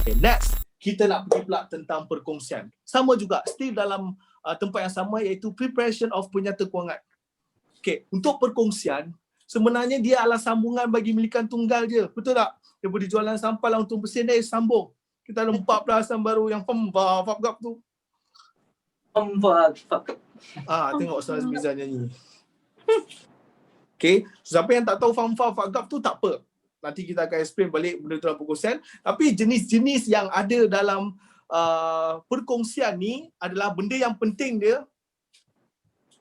Okay, next, kita nak pergi pula tentang perkongsian. Sama juga, still dalam tempat yang sama, iaitu preparation of penyata kewangan. Okay, untuk perkongsian, sebenarnya dia adalah sambungan bagi milikan tunggal je. Betul tak? Daripada jualan sampah lah untung bersih, dia sambung. Kita ada 14 baru yang FAFGAP tu. Tengok Ustaz Miza nyanyi. Okay, siapa yang tak tahu FAFGAP tu tak apa. Nanti kita akan explain balik benda tu dalam perkongsian. Tapi jenis-jenis yang ada dalam perkongsian ni adalah benda yang penting dia.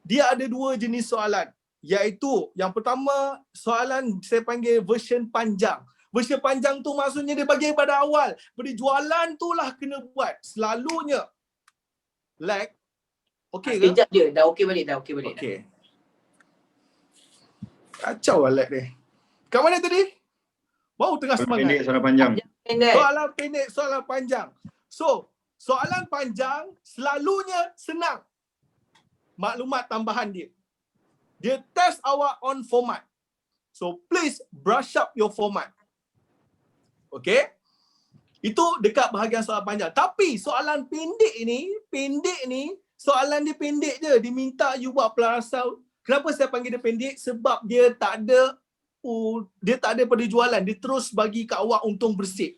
Dia ada dua jenis soalan. Iaitu yang pertama, soalan saya panggil version panjang. Version panjang tu maksudnya dia bagi pada awal. Benda jualan tu lah kena buat. Selalunya. Like, okey ke? Sekejap je, dah okey balik. Okey. Kacau lah lag dia. Kat mana tadi? Baru tengah semangat. Pendek, soalan panjang. Soalan pendek, soalan panjang. So, soalan panjang selalunya senang. Maklumat tambahan dia. Dia test awak on format. So, please brush up your format. Okay? Itu dekat bahagian soalan panjang. Tapi soalan pendek ni, soalan dia pendek je. Dia minta you buat pelarasan. Kenapa saya panggil dia pendek? Sebab dia tak ada pada jualan. Dia terus bagi kat awak untung bersih.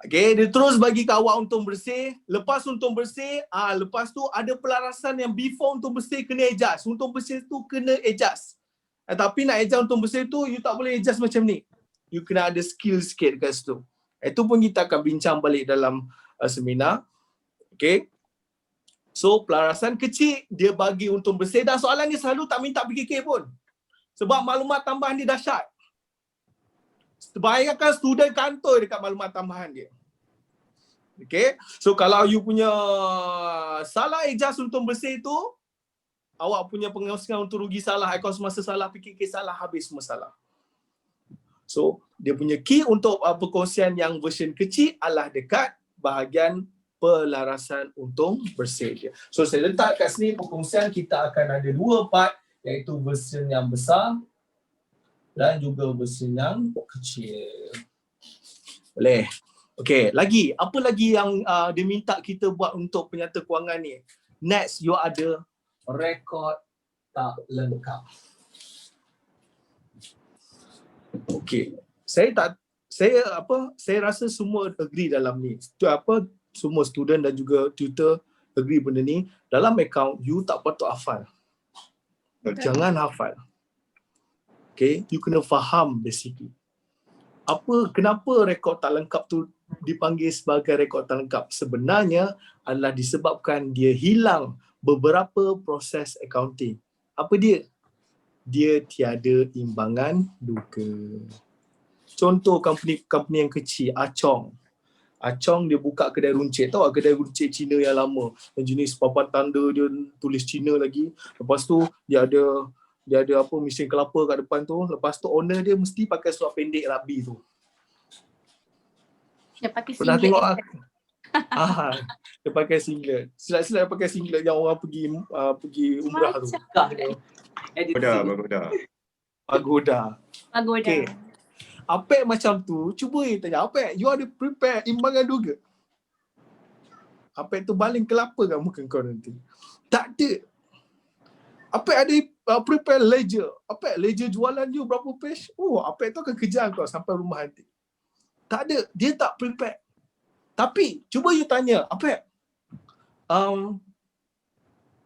Okay, dia terus bagi kat awak untung bersih. Lepas untung bersih, lepas tu ada pelarasan yang before untung bersih kena adjust. Untung bersih tu kena adjust. Tapi nak adjust untung bersih tu, you tak boleh adjust macam ni. You kena ada skill sikit kat situ. Itu pun kita akan bincang balik dalam seminar. Okay. So, pelarasan kecil, dia bagi untung bersih. Dan soalan ni selalu tak minta PKK pun. Sebab maklumat tambahan dia dahsyat. Bayangkan student kantor dekat maklumat tambahan dia. Okay. So, kalau you punya salah adjust untung bersih tu, awak punya pengawasan untung rugi salah, akaun semasa salah, PKK salah, habis semua salah. So, dia punya key untuk perkongsian yang version kecil adalah dekat bahagian pelarasan untung bersih dia. So, saya letak kat sini perkongsian kita akan ada dua part, iaitu version yang besar dan juga version yang kecil. Boleh? Okey, lagi. Apa lagi yang dia minta kita buat untuk penyata kewangan ni? Next, you ada rekod tak lengkap. Okey. Saya rasa semua agree dalam ni. Semua student dan juga tutor agree benda ni. Dalam account, you tak patut hafal. Jangan hafal. Okay, you kena faham basically. Kenapa rekod tak lengkap tu dipanggil sebagai rekod tak lengkap? Sebenarnya adalah disebabkan dia hilang beberapa proses accounting. Apa dia? Dia tiada imbangan duga. Contoh company yang kecil, Acong dia buka kedai runcit. Tahu tak kedai runcit Cina yang lama? Yang jenis papan tanda dia tulis Cina lagi. Lepas tu dia ada apa mesin kelapa kat depan tu. Lepas tu owner dia mesti pakai seluar pendek rabi tu. Dia pakai Pernah singlet. tengok dia pakai singlet. Silat-silat pakai singlet yang orang pergi umrah tu. Pagoda. Okay. Apek macam tu, cuba tanya Apek, you ada prepare imbangan duga? Apek tu baling kelapa kat muka kau nanti. Tak ada. Apek ada prepare ledger. Apek ledger jualan you berapa page? Apek tu akan kejar kau sampai rumah nanti. Tak ada. Dia tak prepare. Tapi, cuba you tanya, Apek,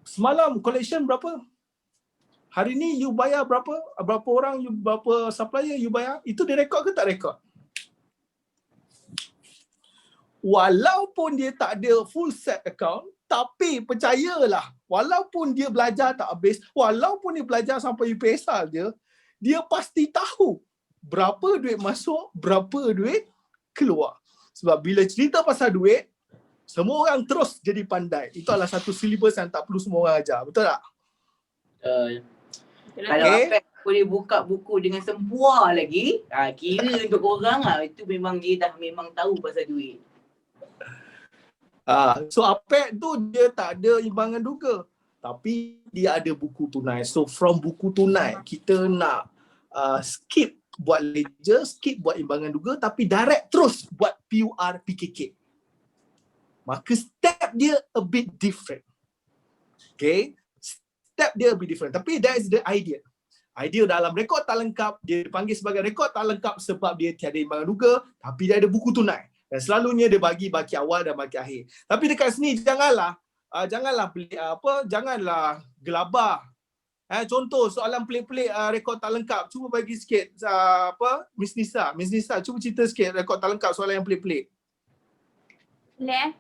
semalam collection berapa? Hari ni you bayar berapa? Berapa orang, berapa supplier you bayar? Itu dia rekod ke tak rekod? Walaupun dia tak ada full set account, tapi percayalah, walaupun dia belajar tak habis, walaupun dia belajar sampai UPSR dia pasti tahu berapa duit masuk, berapa duit keluar. Sebab bila cerita pasal duit, semua orang terus jadi pandai. Itu adalah satu syllabus yang tak perlu semua orang ajar. Betul tak? Kalau Apek boleh buka buku dengan sempua lagi, kira untuk korang itu memang dia dah memang tahu pasal duit. So Apek tu dia tak ada imbangan duga, tapi dia ada buku tunai. So from buku tunai kita nak skip buat ledger, skip buat imbangan duga, tapi direct terus buat PUR PKK. Maka step dia a bit different. Okay, step dia a bit different. Tapi that is the idea. Idea dalam rekod tak lengkap, dia dipanggil sebagai rekod tak lengkap sebab dia tiada imbangan duga, tapi dia ada buku tunai. Dan selalunya dia bagi baki awal dan baki akhir. Tapi dekat sini janganlah janganlah gelabah. Contoh soalan pelik-pelik rekod tak lengkap. Cuba bagi sikit Miss Nisa. Miss Nisa, cuba cerita sikit rekod tak lengkap soalan yang pelik-pelik. Boleh.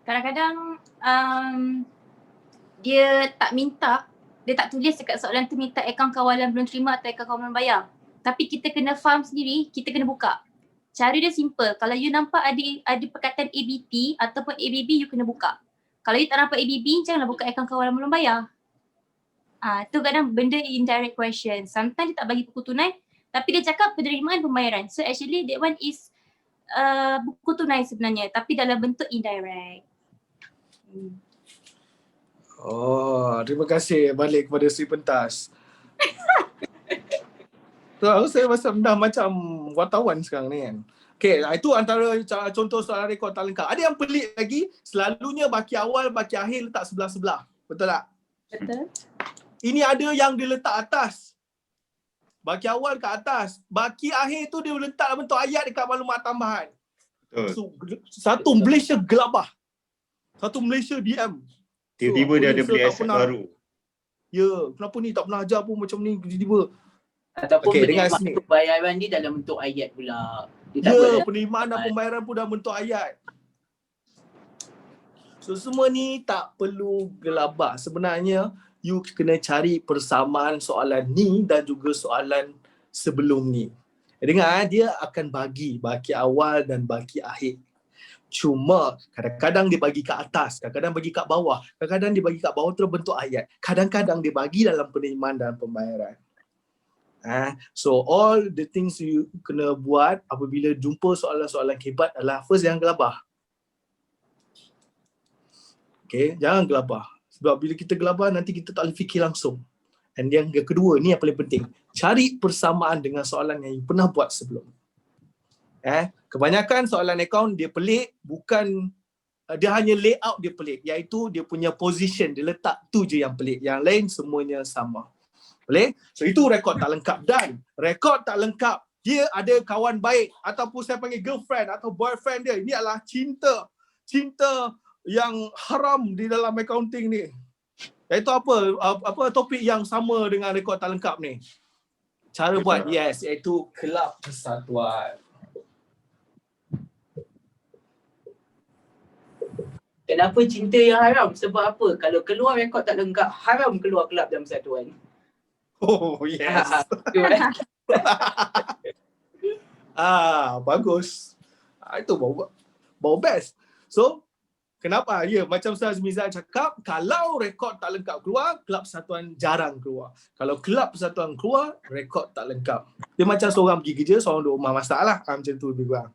Kadang-kadang dia tak minta, dia tak tulis dekat soalan tu minta akaun kawalan belum terima atau akaun kawalan bayar. Tapi kita kena faham sendiri, kita kena buka. Cara dia simple. Kalau you nampak ada perkataan ABT ataupun ABB, you kena buka. Kalau you tak nampak ABB, janganlah buka akaun kawalan belum bayar. Tu kadang benda indirect question. Sometimes dia tak bagi buku tunai, tapi dia cakap penerimaan pembayaran. So actually that one is buku tunai sebenarnya, tapi dalam bentuk indirect. Oh, terima kasih balik kepada Sri Pentas. So, saya dah macam wartawan sekarang ni kan. Okay, itu antara contoh soalan rekod tak lengkap. Ada yang pelik lagi, selalunya baki awal, baki akhir letak sebelah-sebelah. Betul tak? Betul. Ini ada yang dia letak atas. Baki awal kat atas. Baki akhir tu dia letak dalam bentuk ayat dekat maklumat tambahan. So, satu Malaysia gelabah. Satu Malaysia DM. Tiba-tiba dia ada beli aset baru. Ya, kenapa ni tak pernah ajar pun macam ni tiba-tiba. Ataupun penerimaan pembayaran dia dalam bentuk ayat pula. Penerimaan dan pembayaran pun dalam bentuk ayat. So semua ni tak perlu gelabah. Sebenarnya you kena cari persamaan soalan ni dan juga soalan sebelum ni. Dengar, dia akan bagi baki awal dan baki akhir. Cuma kadang-kadang dia bagi kat atas, kadang-kadang bagi kat bawah, kadang-kadang dia bagi kat bawah terus bentuk ayat. Kadang-kadang dia bagi dalam penerimaan dan pembayaran. So all the things you kena buat apabila jumpa soalan-soalan hebat adalah first jangan gelabah. Okay, jangan gelabah. Sebab bila kita gelabah nanti kita tak boleh fikir langsung. And yang kedua, ni yang paling penting. Cari persamaan dengan soalan yang you pernah buat sebelum. Kebanyakan soalan akaun dia pelik, bukan dia hanya layout dia pelik, iaitu dia punya position, dia letak tu je yang pelik. Yang lain semuanya sama. Boleh? So itu rekod tak lengkap. Dan rekod tak lengkap, dia ada kawan baik ataupun saya panggil girlfriend atau boyfriend dia. Ini adalah cinta yang haram di dalam accounting ni. Iaitu apa topik yang sama dengan rekod tak lengkap ni? Cara buat, yes, iaitu kelab persatuan. Kenapa cinta yang haram? Sebab apa? Kalau keluar rekod tak lengkap, haram keluar kelab dan persatuan. Oh, yes. Bagus. Itu bau best. So, kenapa? Ya, macam Ustaz Mizal cakap, kalau rekod tak lengkap keluar, kelab persatuan jarang keluar. Kalau kelab persatuan keluar, rekod tak lengkap. Dia macam seorang pergi kerja, seorang duduk rumah masak lah. Macam tu lebih kurang.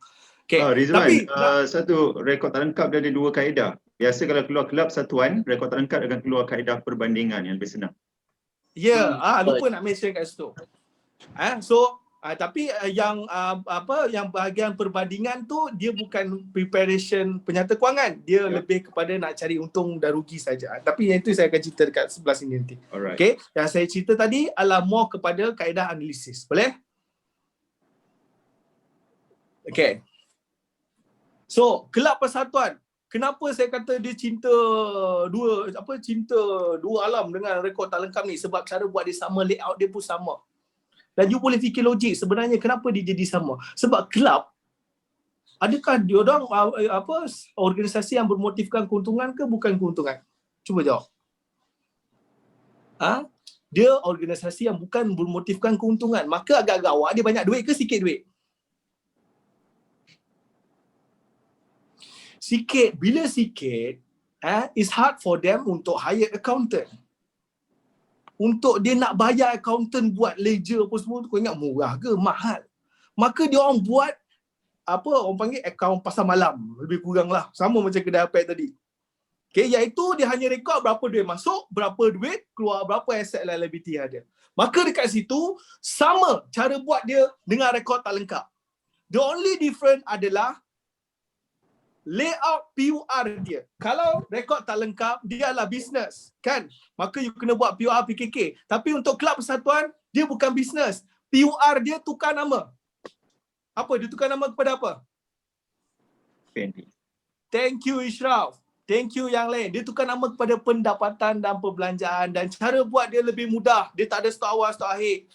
Okay. Rizwan, tapi satu rekod tak lengkap dia ada dua kaedah. Biasa kalau keluar kelab persatuan, rekod tak lengkap akan keluar kaedah perbandingan yang lebih senang. Ya, lupa nak mention kat situ. Tapi yang bahagian perbandingan tu dia bukan preparation penyata kewangan, dia lebih kepada nak cari untung dan rugi saja. Tapi yang itu saya akan cerita dekat sebelah sini nanti. Alright. Okay, yang saya cerita tadi adalah more kepada kaedah analisis. Boleh? Okay. So, kelab persatuan. Kenapa saya kata dia cinta dua alam dengan rekod tak lengkap ni? Sebab cara buat dia sama, layout dia pun sama. Dan you boleh fikir logik sebenarnya kenapa dia jadi sama. Sebab kelab, adakah dia orang organisasi yang bermotifkan keuntungan ke bukan keuntungan? Cuba jawab. Dia organisasi yang bukan bermotifkan keuntungan. Maka agak-agak awak dia banyak duit ke sikit duit? Sikit. Bila sikit, it's hard for them untuk hire accountant. Untuk dia nak bayar accountant buat ledger apa semua tu, kau ingat murah ke? Mahal. Maka dia orang buat orang panggil akaun pasar malam. Lebih kurang lah. Sama macam kedai Apek tadi. Okay, iaitu dia hanya rekod berapa duit masuk, berapa duit keluar, berapa asset liability ada. Maka dekat situ sama cara buat dia dengan rekod tak lengkap. The only difference adalah layout PUR dia. Kalau rekod tak lengkap, dia adalah bisnes, kan? Maka you kena buat PUR PKK. Tapi untuk kelab persatuan, dia bukan bisnes. PUR dia tukar nama. Apa? Dia tukar nama kepada apa? PNP. Thank you Ishraf. Thank you yang lain. Dia tukar nama kepada pendapatan dan perbelanjaan dan cara buat dia lebih mudah. Dia tak ada stok awal, stok akhir.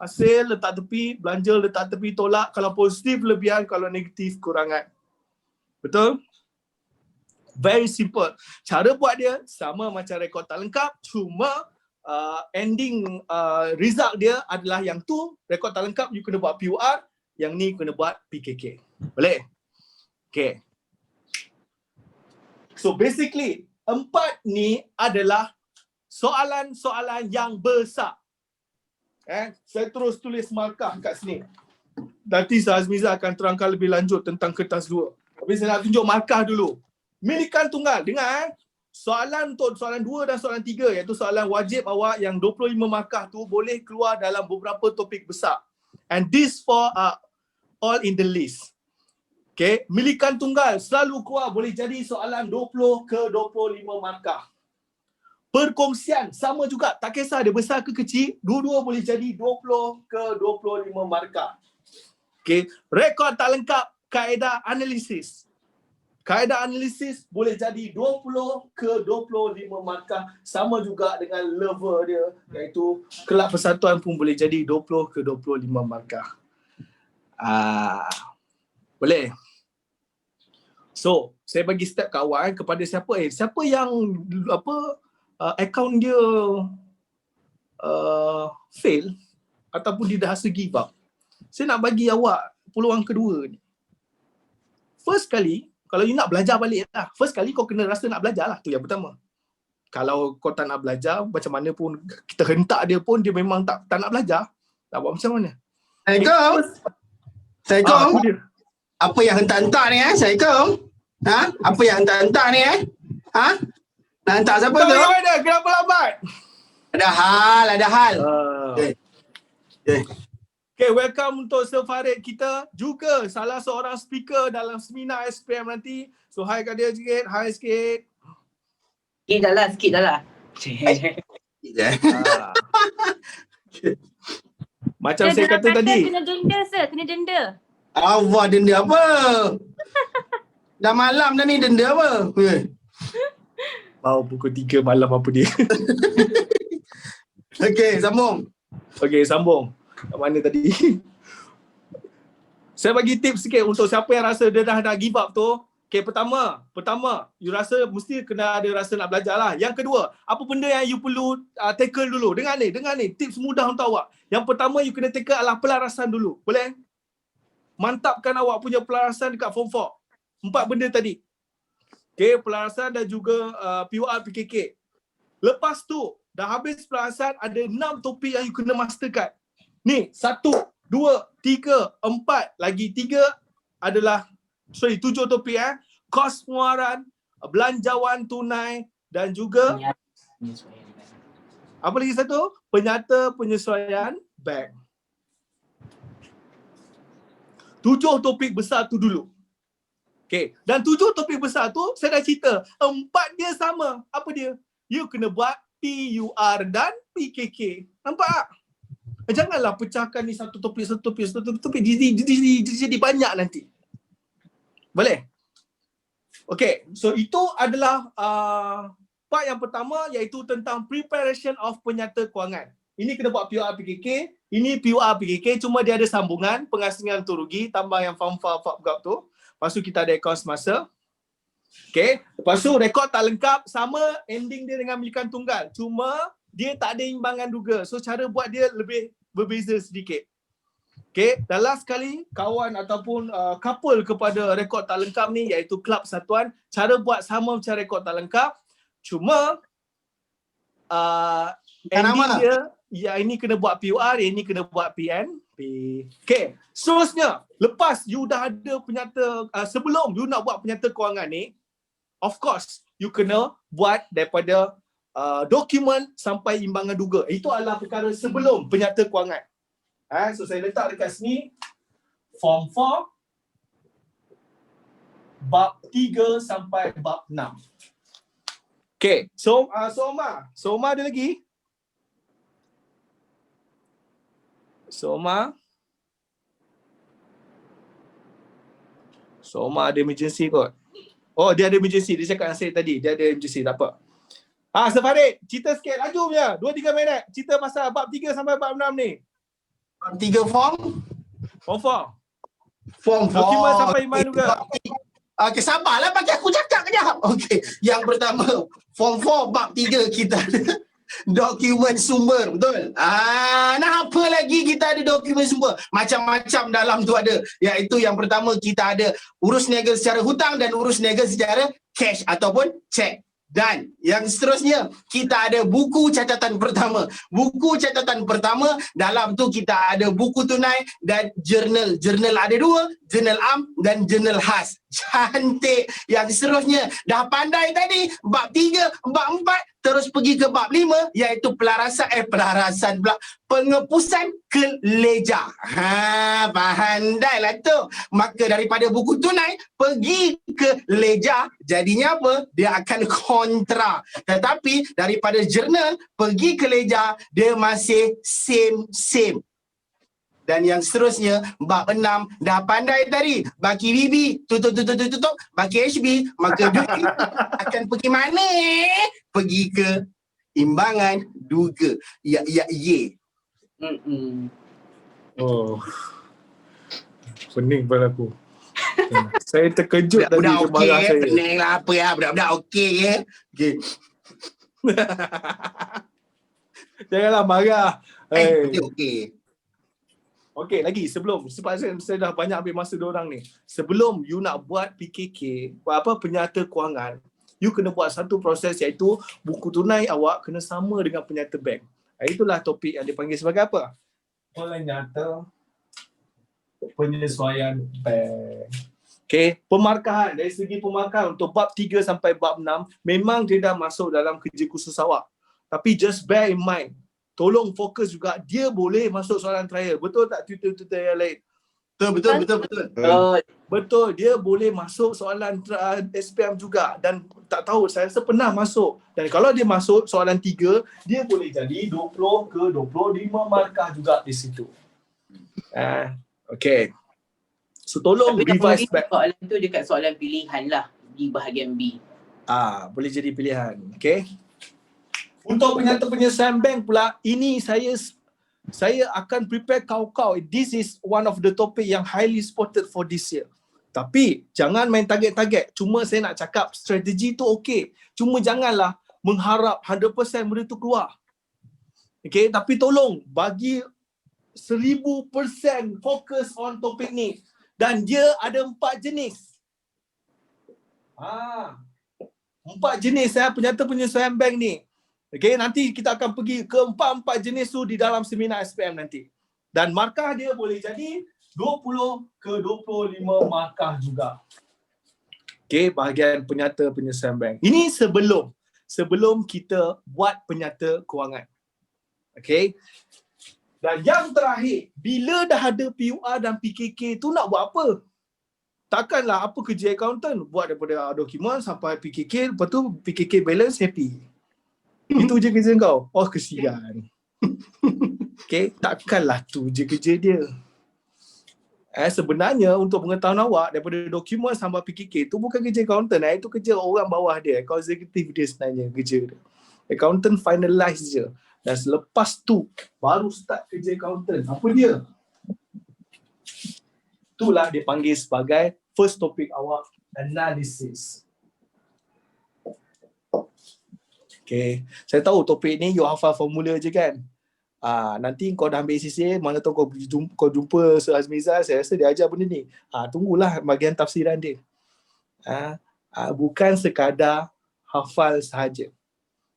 Hasil letak tepi, belanja letak tepi, tolak. Kalau positif lebihan, kalau negatif kurangan. Betul? Very simple. Cara buat dia sama macam rekod tak lengkap, cuma ending result dia adalah yang tu, rekod tak lengkap you kena buat PUR, yang ni kena buat PKK. Boleh? Okay. So basically, 4 ni adalah soalan-soalan yang besar. Saya terus tulis markah kat sini. Nanti Azmiza akan terangkan lebih lanjut tentang kertas 2. Tapi saya nak tunjuk markah dulu. Milikan tunggal. Dengar soalan untuk soalan 2 dan soalan 3 iaitu soalan wajib awak yang 25 markah tu boleh keluar dalam beberapa topik besar. And these 4 are all in the list. Okay, milikan tunggal selalu keluar boleh jadi soalan 20 ke 25 markah. Perkongsian sama juga, tak kisah dia besar ke kecil, dua-dua boleh jadi 20 ke 25 markah. Okay, rekod tak lengkap, kaedah analisis. Kaedah analisis boleh jadi 20 ke 25 markah, sama juga dengan level dia, iaitu kelab persatuan pun boleh jadi 20 ke 25 markah. Boleh? So, saya bagi step kat awal kepada siapa yang akaun dia fail ataupun dia dah rasa give up. Saya nak bagi awak peluang kedua ni. First kali, kalau you nak belajar balik lah. First kali kau kena rasa nak belajar lah. Tu yang pertama. Kalau kau tak nak belajar, macam mana pun kita hentak dia pun, dia memang tak nak belajar. Tak buat macam mana? Assalamualaikum. Apa yang hentak-hentak ni Assalamualaikum. Apa yang hentak-hentak ni nak hentak siapa tu? Kenapa lambat? Ada hal. Okay, welcome untuk Sir Farid kita. Juga salah seorang speaker dalam seminar SPM nanti. So, hi kat dia sikit. Hi sikit. Sikit dah lah. Macam saya kata tadi. Kena denda sir, kena denda. Allah, denda apa? Dah malam dah ni, denda apa? Mau pukul 3 malam apa dia. Okey, sambung. Okey, sambung. Kat mana tadi? Saya bagi tips sikit untuk siapa yang rasa dia dah give up tu. Okay, pertama, you rasa mesti kena ada rasa nak belajar lah. Yang kedua, apa benda yang you perlu tackle dulu? Dengar ni, tips mudah untuk awak. Yang pertama, you kena tackle adalah pelarasan dulu. Boleh? Mantapkan awak punya pelarasan dekat form 4. 4 benda tadi. Okay, pelarasan dan juga PUR PKK. Lepas tu, dah habis pelarasan, ada 6 topik yang you kena masterkan. Ni, 1, 2, 3, 4. Lagi 3 adalah 7 topik kos pengeluaran, belanjawan tunai dan juga apa lagi satu? Penyata penyesuaian bank. 7 topik besar tu dulu. Okay. Dan 7 topik besar tu saya dah cerita. 4 dia sama. Apa dia? You kena buat PUR dan PKK. Nampak? Janganlah pecahkan ni satu topik. Jadi banyak nanti. Boleh? Okay. So itu adalah part yang pertama, iaitu tentang preparation of penyata kewangan. Ini kena buat PUR PKK. Ini PUR PKK, cuma dia ada sambungan pengasingan untung rugi tambah yang FAMFA FAPGAP tu. Lepas tu kita ada akaun semasa. Okay. Lepas tu rekod tak lengkap, sama ending dia dengan milikan tunggal. Cuma dia tak ada imbangan juga. So cara buat dia lebih berbeza sedikit. Okay. Dan last sekali, kawan ataupun couple kepada rekod tak lengkap ni, iaitu kelab persatuan. Cara buat sama macam rekod tak lengkap. Cuma ending dia, ya ini kena buat PUR, yang ini kena buat PNP. Okay. Seterusnya, lepas you dah ada penyata, sebelum you nak buat penyata kewangan ni, of course, you kena buat daripada dokumen sampai imbangan duga. Itu adalah perkara sebelum penyata kewangan. So saya letak dekat sini form 4 bab 3 sampai bab 6. Okay, so Soma ada lagi? Soma ada emergency kot. Oh, dia ada emergency. Dia cakap dengan saya tadi. Dia ada emergency. Tak apa. Safarid, cerita sikit. Laju punya. 2-3 minit. Cerita pasal bab 3 sampai bab 6 ni. Bab 3 form? Form 4. Form 4. Dokumen sampai iman juga. Okay, sabarlah bagi aku cakap kejap. Okay, yang pertama, form 4 bab 3 kita ada dokumen sumber, betul? Nak apa lagi kita ada dokumen sumber? Macam-macam dalam tu ada. Iaitu yang pertama kita ada urus niaga secara hutang dan urus niaga secara cash ataupun cek. Dan yang seterusnya kita ada buku catatan pertama. Buku catatan pertama dalam tu kita ada buku tunai dan jurnal. Jurnal ada 2, jurnal am dan jurnal khas. Cantik. Yang seterusnya dah pandai tadi bab 3, bab 4 terus pergi ke bab 5 iaitu pelarasan pula pengepusan keleja. Pandailah tu. Maka daripada buku tunai pergi ke leja, jadinya apa? Dia akan kontra. Tetapi daripada jurnal pergi ke leja, dia masih same. Dan yang seterusnya bab 6 dah pandai tadi baki BB tutup baki HB, maka duit akan pergi mana? Pergi ke imbangan duga. Oh. Pening kepala aku. Saya terkejut tadi dia budak-budak okey marah saya. pening lah apa ya, budak-budak okey ya. Okey. Janganlah marah. Okey. Okey, lagi sebelum sebab saya dah banyak ambil masa diorang ni. Sebelum you nak buat PKK, penyata kewangan, you kena buat satu proses iaitu buku tunai awak kena sama dengan penyata bank. Itulah topik yang dipanggil sebagai apa? Penyata penyesuaian bank. Okey, pemarkahan. Dari segi pemarkahan untuk bab 3 sampai bab 6 memang dia dah masuk dalam kerja khusus awak. Tapi just bear in mind, tolong fokus juga, dia boleh masuk soalan trial. Betul tak tutor-tutor yang lain? Betul. Betul, dia boleh masuk soalan SPM juga. Dan tak tahu, saya rasa pernah masuk. Dan kalau dia masuk soalan 3, dia boleh jadi 20 ke 25 markah juga di situ. Okay. So tolong Tapi revise back. soalan tu dekat soalan pilihan lah di bahagian B. Boleh jadi pilihan. Okay. Untuk penyata penyelesaian bank pula, ini saya akan prepare kau-kau. This is one of the topic yang highly spotted for this year. Tapi jangan main target-target. Cuma saya nak cakap strategi tu okey. Cuma janganlah mengharap 100% benda tu keluar. Okay, tapi tolong bagi 1000% fokus on topik ni. Dan dia ada 4 jenis. 4 jenis penyata penyesuaian bank ni. Okay, nanti kita akan pergi ke 4 jenis tu di dalam seminar SPM nanti. Dan markah dia boleh jadi 20 ke 25 markah juga. Okay, bahagian penyata penyesuaian bank. Ini sebelum kita buat penyata kewangan. Okay. Dan yang terakhir, bila dah ada PUR dan PKK tu nak buat apa? Takkanlah apa kerja accountant, buat daripada dokumen sampai PKK, lepas tu PKK balance happy. Itu je kerja kau. Oh, kesian. Okay, takkanlah tu je kerja dia. Sebenarnya untuk pengetahuan awak, daripada dokumen sampai PKK tu bukan kerja accountant. Itu kerja orang bawah dia. Account executive dia sebenarnya kerja dia. Accountant finalize je. Dan selepas tu baru start kerja accountant. Apa dia? Itulah dia panggil sebagai first topic awak, analysis. Okay. Saya tahu topik ni you hafal formula je kan. Nanti kau dah ambil CCA, mana tahu kau jumpa Sir Azmizal, saya rasa dia ajar benda ni. Tunggulah bahagian tafsiran dia. Bukan sekadar hafal sahaja.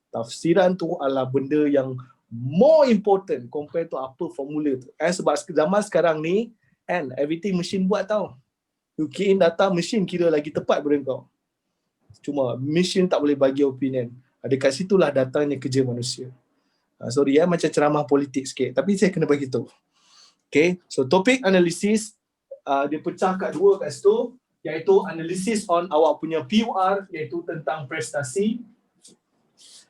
Tafsiran tu adalah benda yang more important compare to apa formula tu. Sebab zaman sekarang ni everything machine buat tau. You key in data, machine kira lagi tepat daripada kau. Cuma machine tak boleh bagi opinion. Dekat situlah datangnya kerja manusia. Sorry macam ceramah politik sikit, tapi saya kena bagi tahu. Okay, so topik analisis dia pecah kat dua kat situ, iaitu analisis on awak punya PUR, iaitu tentang prestasi,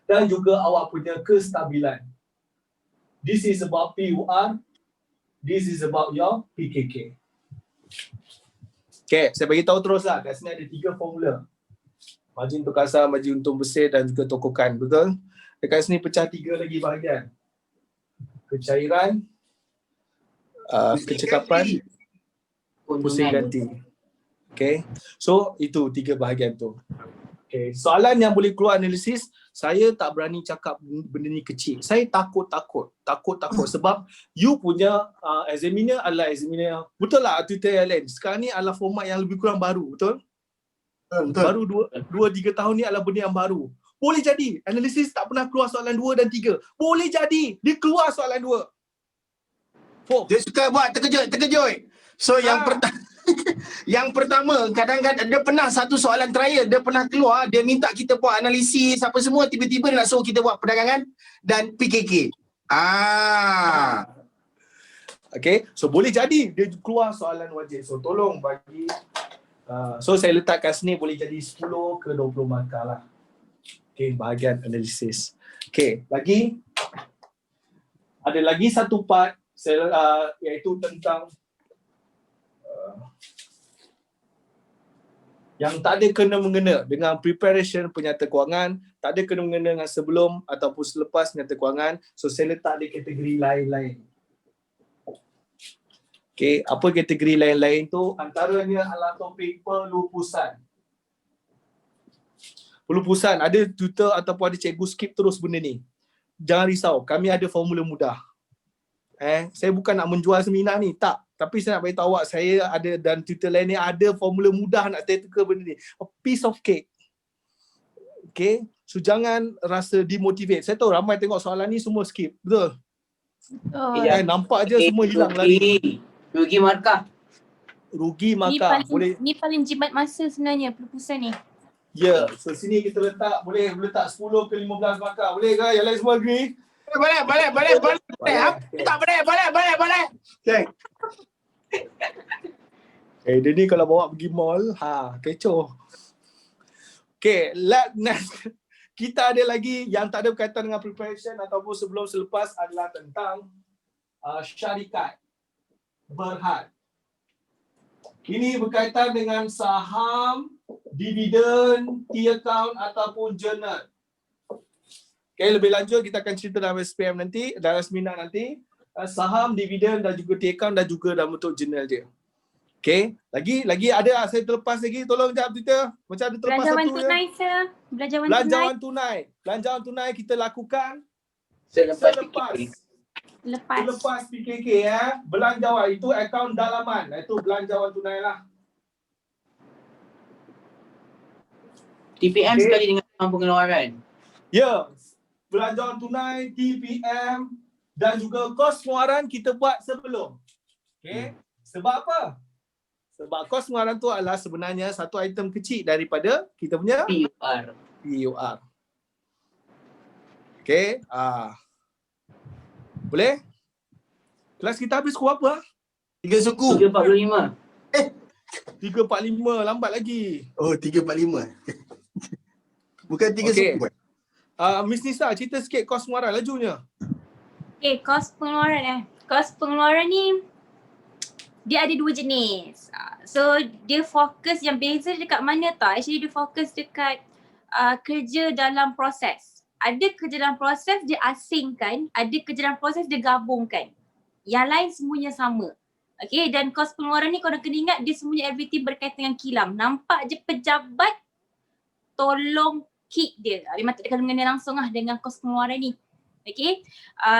dan juga awak punya kestabilan. This is about PUR, this is about your PKK. Okay, saya bagi tahu teruslah. Kat sini ada 3 formula. Margin untuk kasar, margin untuk bersih dan juga tokokan. Betul? Dekat sini pecah 3 lagi bahagian. Kecairan, kecekapan, pusing ganti. Okay. So itu 3 bahagian tu. Okay. Soalan yang boleh keluar analisis, saya tak berani cakap benda ni kecil. Saya takut sebab you punya examiner adalah examiner. Betul lah Twitter yang lain. Sekarang ni adalah format yang lebih kurang baru. Betul? Betul. Baru 2-3 tahun ni adalah benda yang baru. Boleh jadi analisis tak pernah keluar soalan 2 dan 3. Boleh jadi dia keluar soalan 2. Dia suka buat terkejut. So yang pertama, kadang-kadang dia pernah satu soalan trial, dia pernah keluar, dia minta kita buat analisis apa semua, tiba-tiba dia nak suruh kita buat perdagangan dan PKK. Okay, so boleh jadi dia keluar soalan wajib. So tolong bagi so saya letak kat sini boleh jadi 10 ke 20 markah lah. Okay, bahagian analisis. Okay, ada lagi satu part iaitu tentang yang tak ada kena-mengena dengan preparation penyata kewangan, tak ada kena-mengena dengan sebelum ataupun selepas penyata kewangan. So saya letak di kategori lain-lain. Okay, apa kategori lain-lain tu? Antaranya adalah topik pelupusan. Pelupusan, ada tutor ataupun ada cikgu skip terus benda ni. Jangan risau, kami ada formula mudah. Saya bukan nak menjual seminar ni, tak. Tapi saya nak beritahu awak, saya ada dan tutor lain ni ada formula mudah nak tackle benda ni. A piece of cake. Okay, so jangan rasa demotivate. Saya tahu ramai tengok soalan ni semua skip, betul? Nampak je semua hilang lari. Rugi markah. Ni paling jimat masa sebenarnya pelupusan ni. Ya, so sini kita boleh letak 10 ke 15 markah. Boleh ke? Yang lain semua agree? Boleh. Okay. Dia ni kalau bawa pergi mall, kecoh. Okay, next. Kita ada lagi yang tak ada berkaitan dengan preparation ataupun sebelum selepas adalah tentang syarikat berhad. Ini berkaitan dengan saham, dividen, T-account ataupun journal. Okay, lebih lanjut kita akan cerita dalam SPM nanti, dalam seminar nanti. Saham, dividen dan juga T-account dan juga dalam bentuk journal dia. Okay, lagi ada saya terlepas lagi, tolong jap Twitter. Macam ada terlepas Belanjawan satu tunai, ya. sir. Belanjawan tunai kita lakukan selepas PKK belanjawan itu akaun dalaman, itu belanjawan tunai lah. TPM sekali dengan pengeluaran. Ya, belanjawan tunai, TPM dan juga kos pengeluaran kita buat sebelum. Okay, sebab apa? Sebab kos pengeluaran tu adalah sebenarnya satu item kecil daripada kita punya PUR. Okay, boleh? Kelas kita habis pukul apa? 3 suku. 3.45. 3.45, lambat lagi. Oh, 3.45. Bukan 3 Okay. suku. Miss Nisa, cerita sikit kos pengeluaran lajunya. Okay, kos pengeluaran Kos pengeluaran ni dia ada 2 jenis. So dia fokus yang beza dekat mana tau? Actually dia fokus dekat kerja dalam proses. Ada kerja dalam proses dia asingkan, ada kerja dalam proses dia gabungkan. Yang lain semuanya sama. Okay, dan kos pengeluaran ni korang kena ingat dia semuanya everything berkaitan dengan kilang. Nampak je pejabat, tolong keep dia. Memang tak ada kena mengena langsung lah dengan kos pengeluaran ni. Okay,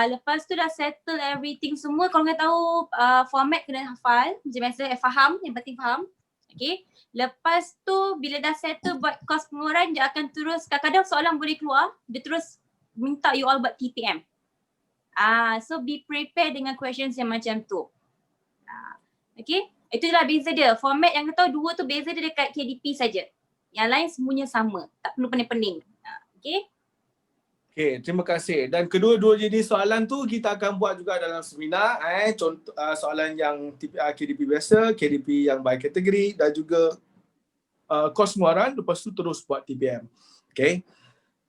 lepas tu dah settle everything semua, korang kena tahu format kena hafal. Macam biasa, faham, yang penting faham. Okay, lepas tu bila dah settle buat kos pengeluaran, dia akan terus, kadang-kadang soalan boleh keluar, dia terus minta you all buat TPM. So be prepared dengan questions yang macam tu. Okay, itulah beza dia. Format yang kita tahu 2 tu beza dia dekat KDP saja. Yang lain semuanya sama, tak perlu pening-pening. Okay, Okay, terima kasih. Dan kedua-dua jenis soalan tu kita akan buat juga dalam seminar. Contoh soalan yang KDP biasa, KDP yang by kategori dan juga kos pengeluaran, lepas tu terus buat TPM. Okay.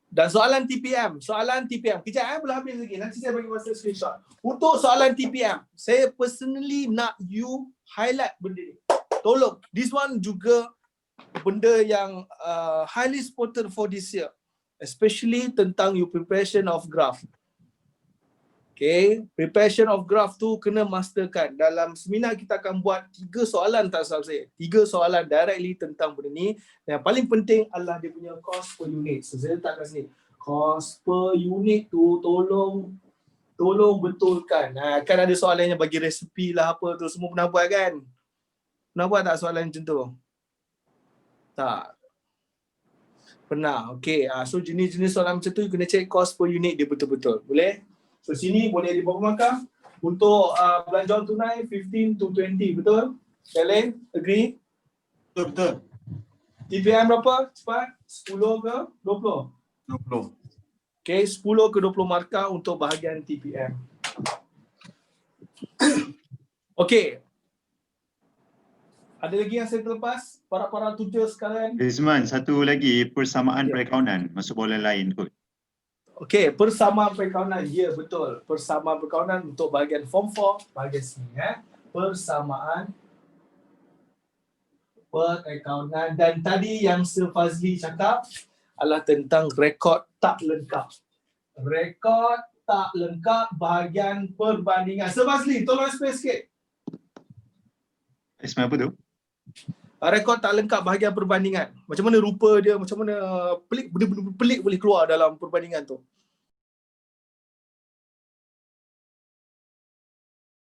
Dan soalan TPM. Kejap belum habis lagi. Nanti saya bagi masa screenshot. Untuk soalan TPM, saya personally nak you highlight benda ni. Tolong. This one juga benda yang highly spotted for this year. Especially tentang your preparation of graph. Okay, preparation of graph tu kena masterkan. Dalam seminar kita akan buat 3 soalan, tak salah saya. 3 soalan directly tentang benda ni. Yang paling penting adalah dia punya cost per unit. So saya letak kat sini. Cost per unit tu tolong betulkan. Kan ada soalan yang bagi resepi lah apa tu, semua pernah buat kan? Pernah buat tak soalan macam tu? Tak. Pernah. Okay. So jenis-jenis soalan macam tu you kena check cost per unit dia betul-betul. Boleh? So sini boleh di bawah markah. Untuk belanjawan tunai 15 to 20. Betul? Kalian agree? Betul. TPM berapa? Cepat? 10 ke 20? 20. Okay, 10 ke 20 markah untuk bahagian TPM. Okay. Ada lagi yang saya terlepas? Para tutor sekalian. Rizman, satu lagi persamaan perakaunan masuk bola lain kot. Okey, persamaan perakaunan. Ya, betul. Persamaan perakaunan untuk bahagian form 4, bahagian sini persamaan perakaunan. Dan tadi yang Sir Fazli cakap adalah tentang rekod tak lengkap. Rekod tak lengkap bahagian perbandingan. Sir Fazli, tolong explain sikit. Ismail apa tu? Rekod tak lengkap bahagian perbandingan. Macam mana rupa dia, macam mana pelik, benda-benda pelik boleh keluar dalam perbandingan tu.